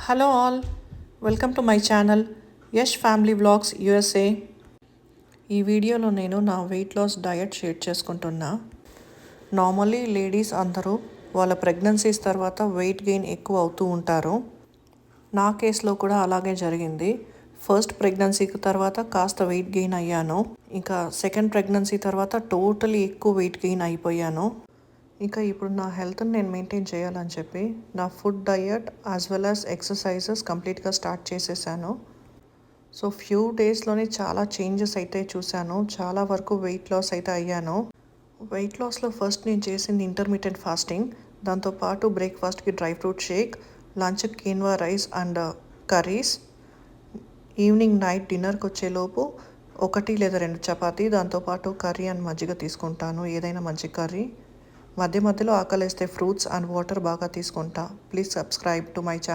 Hello all, welcome to my channel Yash family vlogs USA. ఈ వీడియోలో నేను నా వెయిట్ లాస్ డయట్ షేర్ చేసుకుంటున్నా. నార్మల్లీ లేడీస్ అందరూ వాళ్ళ ప్రెగ్నెన్సీస్ తర్వాత వెయిట్ గెయిన్ ఎక్కువ అవుతూ ఉంటారు. నా కేసులో కూడా అలాగే జరిగింది. ఫస్ట్ ప్రెగ్నెన్సీకి తర్వాత కాస్త వెయిట్ గెయిన్ అయ్యాను. ఇంకా సెకండ్ ప్రెగ్నెన్సీ తర్వాత టోటలీ ఎక్కువ వెయిట్ గెయిన్ అయిపోయాను. ఇంకా ఇప్పుడు నా హెల్త్ని నేను మెయింటైన్ చేయాలని చెప్పి నా food diet as well as exercises కంప్లీట్గా స్టార్ట్ చేసేసాను. సో ఫ్యూ డేస్లోనే చాలా చేంజెస్ అయితే చూశాను. చాలా వరకు వెయిట్ లాస్ అయితే అయ్యాను. వెయిట్ లాస్లో ఫస్ట్ నేను చేసింది ఇంటర్మీడియట్ ఫాస్టింగ్. దాంతోపాటు బ్రేక్ఫాస్ట్కి డ్రై ఫ్రూట్ షేక్, లంచ్కి quinoa rice and curries, evening night డిన్నర్కి వచ్చేలోపు 1 లేదా 2 చపాతీ, దాంతోపాటు కర్రీ అండ్ మజ్జిగ తీసుకుంటాను. ఏదైనా మంచి కర్రీ. మధ్య మధ్యలో ఆకలేస్తే ఫ్రూట్స్ అండ్ వాటర్ బాగా తీసుకుంటా. Please subscribe to my channel.